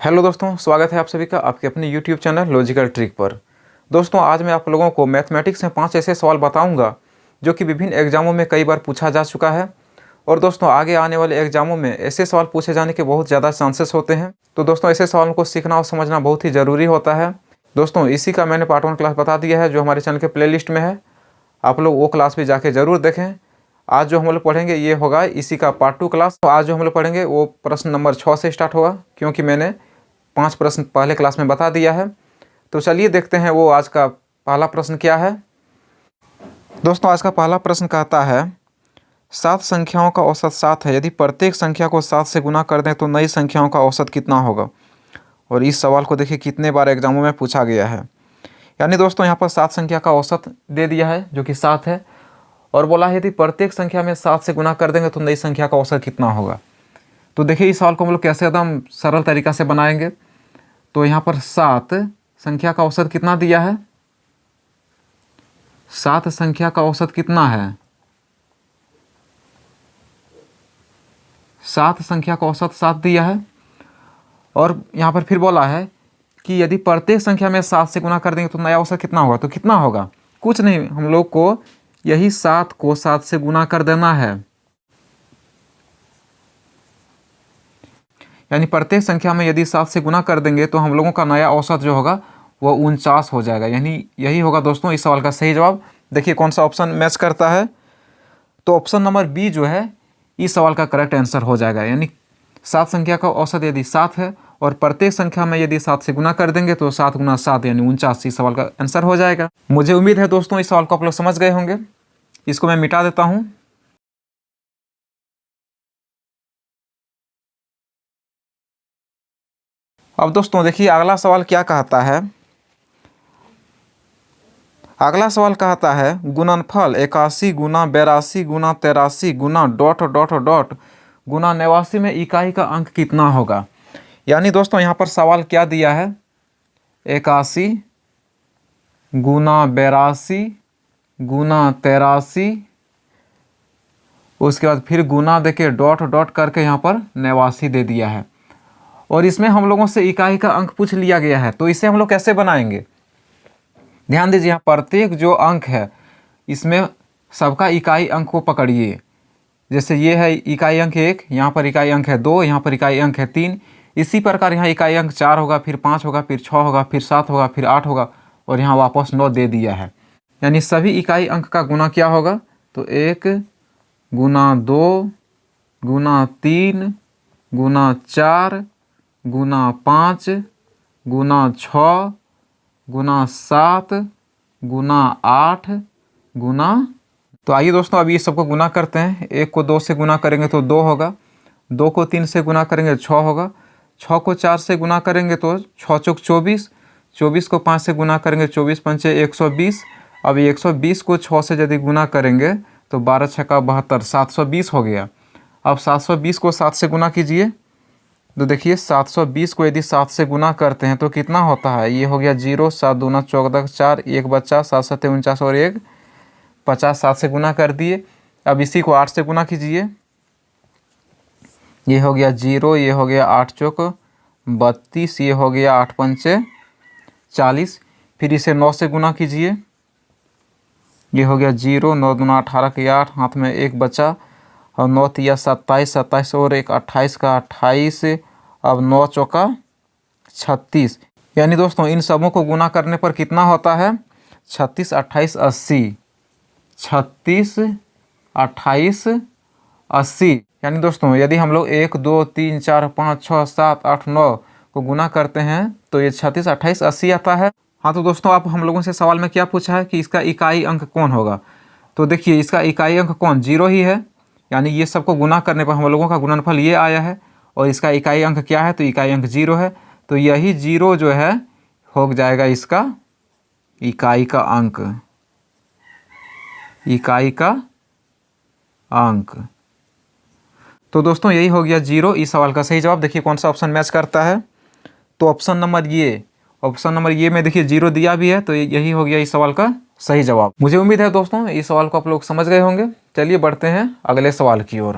Hello दोस्तों, स्वागत है आप सभी का आपके अपने यूट्यूब चैनल लॉजिकल ट्रिक पर। दोस्तों, आज मैं आप लोगों को मैथमेटिक्स में 5 ऐसे सवाल बताऊंगा जो कि विभिन्न एग्जामों में कई बार पूछा जा चुका है। और दोस्तों, आगे आने वाले एग्जामों में ऐसे सवाल पूछे जाने के बहुत ज़्यादा चांसेस होते हैं। तो दोस्तों, ऐसे सवालों को सीखना और समझना बहुत ही ज़रूरी होता है। दोस्तों, इसी का मैंने पार्ट 1 क्लास बता दिया है जो हमारे चैनल के प्ले लिस्ट में है। आप लोग वो क्लास भी जाके ज़रूर देखें। आज जो हम लोग पढ़ेंगे ये होगा इसी का पार्ट 2 क्लास। तो आज जो हम लोग पढ़ेंगे वो प्रश्न नंबर 6 से स्टार्ट होगा, क्योंकि मैंने 5 प्रश्न पहले क्लास में बता दिया है। तो चलिए देखते हैं वो आज का पहला प्रश्न क्या है। दोस्तों, आज का पहला प्रश्न कहता है 7 संख्याओं का औसत 7 है। यदि प्रत्येक संख्या को 7 से गुना कर दें तो नई संख्याओं का औसत कितना होगा। और इस सवाल को देखिए कितने बार एग्जामों में पूछा गया है। यानी दोस्तों, यहाँ पर 7 संख्या का औसत दे दिया है जो कि 7 है, और बोला है यदि प्रत्येक संख्या में 7 से गुना कर देंगे तो नई संख्या का औसत कितना होगा। तो देखिए इस सवाल को हम लोग कैसे एकदम सरल तरीका से बनाएंगे। तो यहाँ पर 7 संख्या का औसत कितना दिया है, 7 संख्या का औसत कितना है, 7 संख्या का औसत 7 दिया है। और यहाँ पर फिर बोला है कि यदि प्रत्येक संख्या में 7 से गुना कर देंगे तो नया औसत कितना होगा। तो कितना होगा, कुछ नहीं, हम लोग को यही 7 को 7 से गुना कर देना है। यानी प्रत्येक संख्या में यदि 7 से गुना कर देंगे तो हम लोगों का नया औसत जो होगा वो 49 हो जाएगा। यानी यही होगा दोस्तों इस सवाल का सही जवाब। देखिए कौन सा ऑप्शन मैच करता है। तो ऑप्शन नंबर बी जो है इस सवाल का करेक्ट आंसर हो जाएगा। यानी 7 संख्या का औसत यदि 7 है और प्रत्येक संख्या में यदि 7 से गुना कर देंगे तो 7 गुना 7 यानी 49 इस सवाल का आंसर हो जाएगा। मुझे उम्मीद है दोस्तों इस सवाल को आप लोग समझ गए होंगे। इसको मैं मिटा देता हूँ। अब दोस्तों देखिए अगला सवाल क्या कहता है। अगला सवाल कहता है गुणनफल 81 गुना 82 गुना 83 गुना डॉट डॉट डॉट गुना 89 में इकाई का अंक कितना होगा। यानी दोस्तों यहाँ पर सवाल क्या दिया है, 81 गुना 82 गुना 83, उसके बाद फिर गुना देके डॉट डॉट करके यहाँ पर 89 दे दिया है। और इसमें हम लोगों से इकाई का अंक पूछ लिया गया है। तो इसे हम लोग कैसे बनाएंगे, ध्यान दीजिए। यहाँ प्रत्येक जो अंक है इसमें सबका इकाई अंक को पकड़िए। जैसे ये है इकाई अंक 1, यहाँ पर इकाई अंक है 2, यहाँ पर इकाई अंक है 3। इसी प्रकार यहाँ इकाई अंक 4 होगा, फिर 5 होगा, फिर 6 होगा, फिर 7 होगा, फिर 8 होगा, और यहाँ वापस 9 दे दिया है। यानी सभी इकाई अंक का गुना क्या होगा, तो 1 गुना 2 गुना 3 गुना 4 गुना 5 गुना 6 गुना 7 गुना 8 गुना। तो आइए दोस्तों अभी इस सबको गुना करते हैं। 1 को 2 से गुना करेंगे तो 2 होगा, 2 को 3 से गुना करेंगे 6 होगा, 6 को 4 से गुना करेंगे तो 6 चौक 24, 24 को 5 से गुना करेंगे 24 पंचे 120। अब 120 को 6 से यदि गुना करेंगे तो 12 छक्का 72, 720 हो गया। अब 720 को 7 से गुना कीजिए। तो देखिए 720 को यदि 7 से गुना करते हैं तो कितना होता है, ये हो गया 0, 7 दूना 14, 4, 1 बच्चा, 7 7 49 और 1 50, 7 से गुना कर दिए। अब इसी को 8 से गुना कीजिए। ये हो गया 0, ये हो गया 8 चौक 32, ये हो गया 8 पंचे 40। फिर इसे 9 से गुना कीजिए। ये हो गया 0, 9 दूना 18 के 8, हाथ में 1 बचा, और 9 तिया 27, 27 और 1 28 का 28। अब 9 चौका 36। यानी दोस्तों इन सबों को गुना करने पर कितना होता है, 36 28 80, 36 28 80। यानी दोस्तों यदि हम लोग 1 2 3 4 5 6 7 8 9 को गुना करते हैं तो ये 36 28 80 आता है। हाँ तो दोस्तों आप हम लोगों से सवाल में क्या पूछा है कि इसका इकाई अंक कौन होगा। तो देखिए इसका इकाई अंक कौन, 0 ही है। यानी ये सबको गुना करने पर हम लोगों का गुणनफल ये आया है, और इसका इकाई अंक क्या है, तो इकाई अंक 0 है। तो यही 0 जो है हो जाएगा इसका इकाई का अंक, इकाई का अंक। तो दोस्तों यही हो गया 0 इस सवाल का सही जवाब। देखिए कौन सा ऑप्शन मैच करता है। तो ऑप्शन नंबर ये में देखिए 0 दिया भी है, तो यही हो गया इस सवाल का सही जवाब। मुझे उम्मीद है दोस्तों इस सवाल को आप लोग समझ गए होंगे। चलिए बढ़ते हैं अगले सवाल की ओर।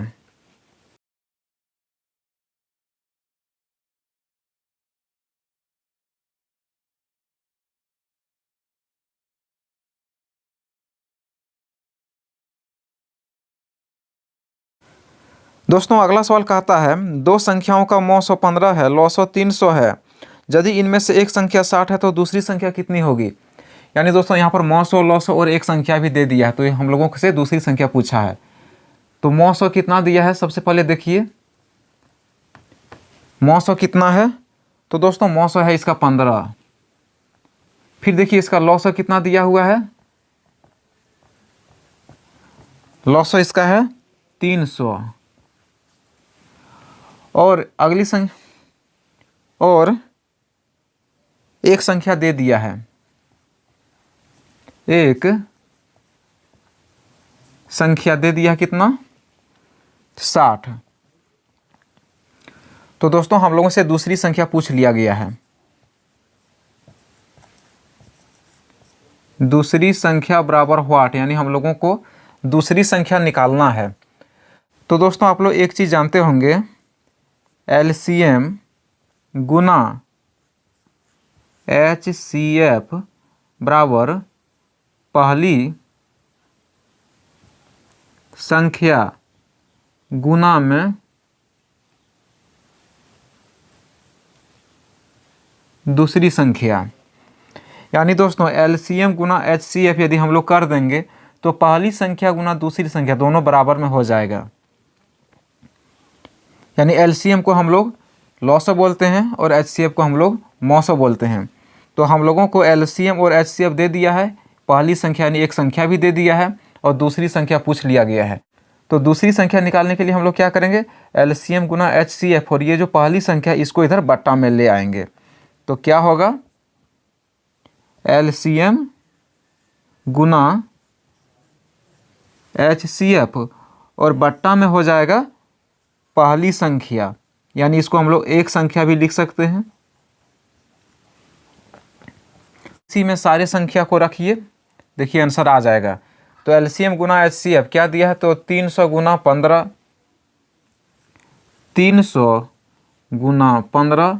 दोस्तों अगला सवाल कहता है दो संख्याओं का मौ 115 है, लौसौ 300 है। यदि इनमें से एक संख्या 60 है तो दूसरी संख्या कितनी होगी। यानी दोस्तों यहाँ पर मौ 100, लौसौ और एक संख्या भी दे दिया है, तो ये हम लोगों से दूसरी संख्या पूछा है। तो मौ 100 कितना दिया है, सबसे पहले देखिए मौ 100 कितना है। तो दोस्तों मौ 100 है इसका 15। फिर देखिए इसका लौसौ कितना दिया हुआ है, लौसौ इसका है 300। और अगली संख्या और एक संख्या दे दिया है, एक संख्या दे दिया है कितना, 60। तो दोस्तों हम लोगों से दूसरी संख्या पूछ लिया गया है। दूसरी संख्या बराबर व्हाट, यानी हम लोगों को दूसरी संख्या निकालना है। तो दोस्तों आप लोग एक चीज़ जानते होंगे, एलसीएम गुना एचसीएफ बराबर पहली संख्या गुना में दूसरी संख्या। यानी दोस्तों एलसीएम गुना एचसीएफ यदि हम लोग कर देंगे तो पहली संख्या गुना दूसरी संख्या दोनों बराबर में हो जाएगा। यानी एलसीएम को हम लोग लौसौ बोलते हैं और एचसीएफ को हम लोग मौसौ बोलते हैं। तो हम लोगों को एलसीएम और एचसीएफ दे दिया है, पहली संख्या यानी एक संख्या भी दे दिया है और दूसरी संख्या पूछ लिया गया है। तो दूसरी संख्या निकालने के लिए हम लोग क्या करेंगे, एलसीएम गुना एचसीएफ और ये जो पहली संख्या इसको इधर बट्टा में ले आएंगे। तो क्या होगा, एलसीएम गुना एचसीएफ और बट्टा में हो जाएगा पहली संख्या, यानी इसको हम लोग एक संख्या भी लिख सकते हैं। इसी में सारे संख्या को रखिए, देखिए आंसर आ जाएगा। तो एलसीएम गुना एचसीएफ क्या दिया है, तो 300 गुना 15, 300 गुना 15।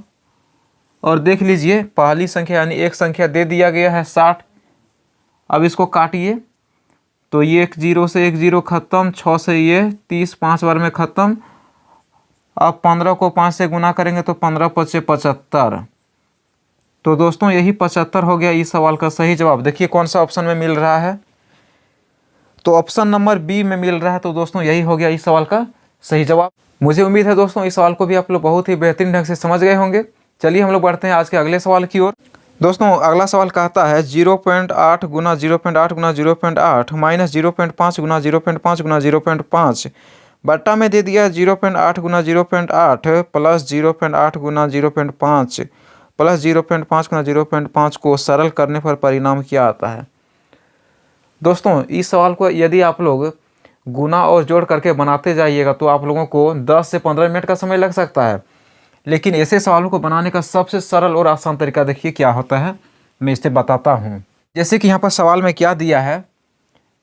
और देख लीजिए पहली संख्या यानी एक संख्या दे दिया गया है 60। अब इसको काटिए तो ये एक जीरो से एक जीरो खत्म, 6 से ये 30, 5 बार में ख़त्म। अब 15 को 5 से गुना करेंगे तो 15 पचे 75। तो दोस्तों यही 75 हो गया इस सवाल का सही जवाब। देखिए कौन सा ऑप्शन में मिल रहा है, तो ऑप्शन नंबर बी में मिल रहा है। तो दोस्तों यही हो गया इस सवाल का सही जवाब। मुझे उम्मीद है दोस्तों इस सवाल को भी आप लोग बहुत ही बेहतरीन ढंग से समझ गए होंगे। चलिए हम लोग बढ़ते हैं आज के अगले सवाल की ओर। दोस्तों अगला सवाल कहता है 0.8 गुना 0.8 गुना 0.8 माइनस 0.5 गुना 0.5 गुना 0.5 बट्टा में दे दिया 0.8 गुना 0.8 प्लस 0.8 गुना 0.5 प्लस 0.5 गुना 0.5 को सरल करने पर परिणाम क्या आता है। दोस्तों इस सवाल को यदि आप लोग गुना और जोड़ करके बनाते जाइएगा तो आप लोगों को 10 से 15 मिनट का समय लग सकता है। लेकिन ऐसे सवालों को बनाने का सबसे सरल और आसान तरीका देखिए क्या होता है, मैं इसे बताता हूँ। जैसे कि यहाँ पर सवाल में क्या दिया है,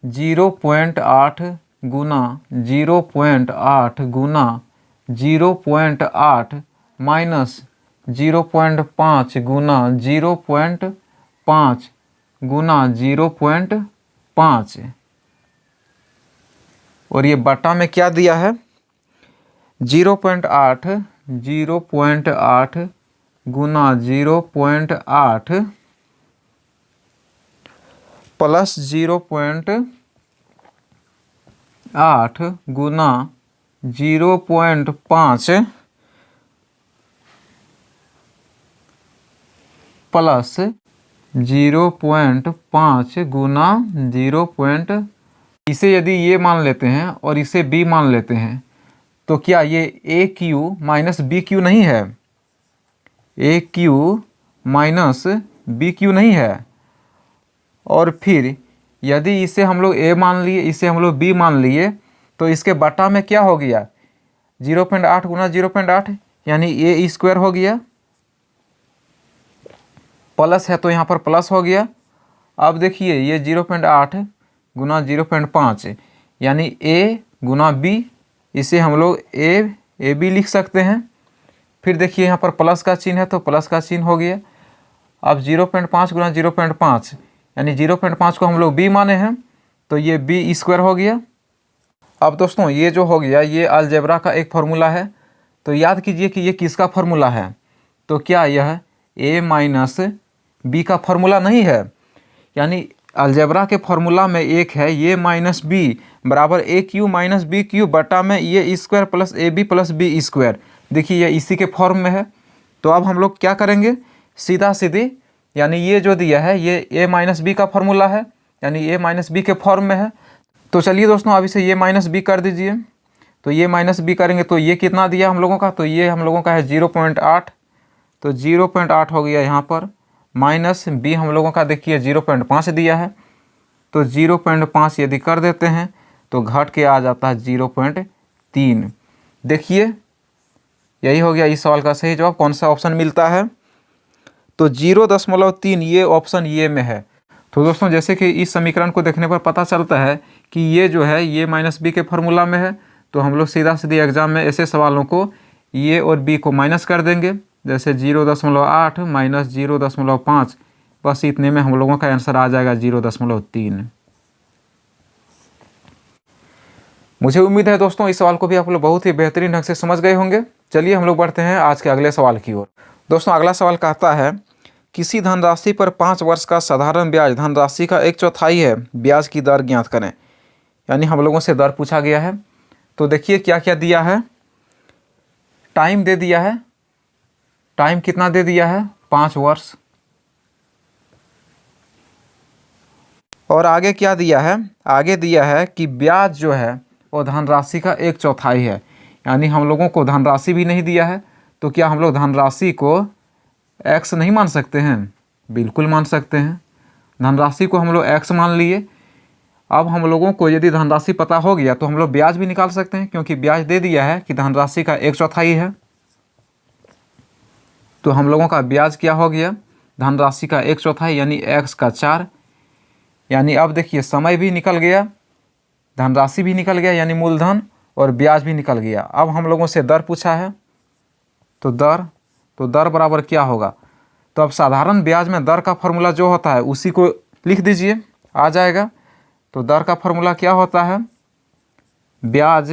0.8 गुना 0.8 गुना 0.8 माइनस 0.5 गुना 0.5 गुना 0.5 और ये बटा में क्या दिया है, 0.8 गुना 0.8 प्लस 0.8 गुना 0.5 प्लस 0.5 गुना 0. इसे यदि ये मान लेते हैं और इसे b मान लेते हैं तो क्या ये ए क्यू माइनस बी क्यू नहीं है, ए क्यू माइनस बी क्यू नहीं है। और फिर यदि इसे हम लोग a मान लिए, इसे हम लोग b मान लिए तो इसके बटा में क्या हो गया, 0.8 गुना 0.8 यानी a स्क्वायर हो गया, प्लस है तो यहाँ पर प्लस हो गया। अब देखिए ये 0.8 गुना 0.5 यानी a गुना b, इसे हम लोग ए बी लिख सकते हैं। फिर देखिए यहाँ पर प्लस का चिन्ह है तो प्लस का चिन्ह हो गया। अब 0.5 गुना 0.5 यानी 0.5 को हम लोग b माने हैं तो ये b स्क्वायर हो गया। अब दोस्तों ये जो हो गया ये अलजेब्रा का एक फार्मूला है, तो याद कीजिए कि ये किसका फार्मूला है, तो क्या यह a माइनस बी का फार्मूला नहीं है। यानी अलजेब्रा के फार्मूला में एक है a माइनस बी बराबर A Q minus B Q बटा में A square plus A B plus B square. देखिए ये इसी के फॉर्म में है। तो अब हम लोग क्या करेंगे, सीधा सीधी, यानी ये जो दिया है ये a माइनस बी का फार्मूला है, यानी a माइनस बी के फॉर्म में है। तो चलिए दोस्तों अब इसे a माइनस बी कर दीजिए। तो ये माइनस बी करेंगे तो ये कितना दिया हम लोगों का, तो ये हम लोगों का है 0.8, तो 0.8 हो गया यहाँ पर, माइनस बी हम लोगों का देखिए 0.5 दिया है, तो 0.5 यदि कर देते हैं तो घट के आ जाता है 0.3। देखिए यही हो गया इस सवाल का सही जवाब। कौन सा ऑप्शन मिलता है, तो 0.3 ये ऑप्शन ये में है। तो दोस्तों जैसे कि इस समीकरण को देखने पर पता चलता है कि ये जो है ये माइनस बी के फार्मूला में है, तो हम लोग सीधा सीधी एग्जाम में ऐसे सवालों को ये और बी को माइनस कर देंगे, जैसे 0.8 माइनस 0.5, बस इतने में हम लोगों का आंसर आ जाएगा 0.3। मुझे उम्मीद है दोस्तों इस सवाल को भी आप लोग बहुत ही बेहतरीन ढंग से समझ गए होंगे। चलिए हम लोग बढ़ते हैं आज के अगले सवाल की ओर। दोस्तों अगला सवाल कहता है किसी धनराशि पर 5 वर्ष का साधारण ब्याज धनराशि का 1/4 है, ब्याज की दर ज्ञात करें। यानी हम लोगों से दर पूछा गया है। तो देखिए क्या क्या दिया है, टाइम दे दिया है, टाइम कितना दे दिया है 5 वर्ष, और आगे क्या दिया है, आगे दिया है कि ब्याज जो है वो धनराशि का 1/4 है। यानी हम लोगों को धनराशि भी नहीं दिया है, तो क्या हम लोग धनराशि को x नहीं मान सकते हैं, बिल्कुल मान सकते हैं। धनराशि को हम लोग x मान लिए। अब हम लोगों को यदि धनराशि पता हो गया तो हम लोग ब्याज भी निकाल सकते हैं, क्योंकि ब्याज दे दिया है कि धनराशि का 1/4 है। तो हम लोगों का ब्याज क्या हो गया, धनराशि का 1/4 यानी x का 4। यानी अब देखिए समय भी निकल गया, धनराशि भी निकल गया यानी मूलधन, और ब्याज भी निकल गया। अब हम लोगों से दर पूछा है, तो दर बराबर क्या होगा, तो अब साधारण ब्याज में दर का फॉर्मूला जो होता है उसी को लिख दीजिए, आ जाएगा। तो दर का फॉर्मूला क्या होता है, ब्याज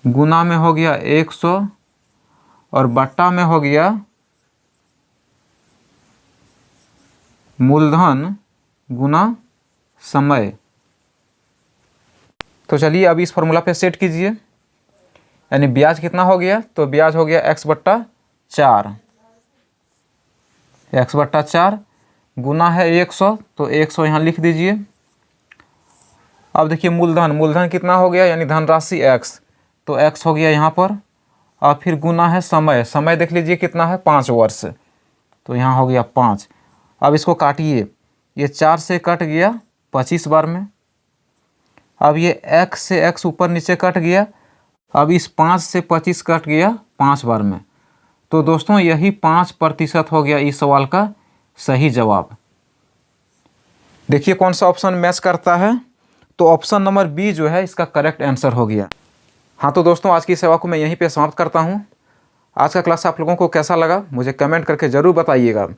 गुना में हो गया 100 और बट्टा में हो गया मूलधन गुना समय। तो चलिए अब इस फॉर्मूला पे सेट कीजिए। यानी ब्याज कितना हो गया, तो ब्याज हो गया x/4, x/4 गुना है 100, तो 100 यहाँ लिख दीजिए। अब देखिए मूलधन कितना हो गया, यानी धनराशि x, तो x हो गया यहाँ पर। और फिर गुना है समय देख लीजिए कितना है 5 वर्ष, तो यहाँ हो गया 5। अब इसको काटिए, ये 4 से कट गया 25 बार में। अब ये x से x ऊपर नीचे कट गया, अब इस 5 से 25 कट गया 5 बार में। तो दोस्तों यही 5% हो गया इस सवाल का सही जवाब। देखिए कौन सा ऑप्शन मैच करता है, तो ऑप्शन नंबर बी जो है इसका करेक्ट आंसर हो गया। हाँ तो दोस्तों आज की सेवा को मैं यहीं पे समाप्त करता हूँ। आज का क्लास आप लोगों को कैसा लगा मुझे कमेंट करके ज़रूर बताइएगा,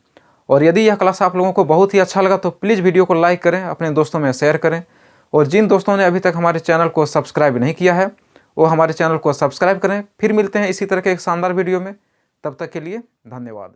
और यदि यह क्लास आप लोगों को बहुत ही अच्छा लगा तो प्लीज़ वीडियो को लाइक करें, अपने दोस्तों में शेयर करें, और जिन दोस्तों ने अभी तक हमारे चैनल को सब्सक्राइब नहीं किया है वो हमारे चैनल को सब्सक्राइब करें। फिर मिलते हैं इसी तरह के एक शानदार वीडियो में, तब तक के लिए धन्यवाद।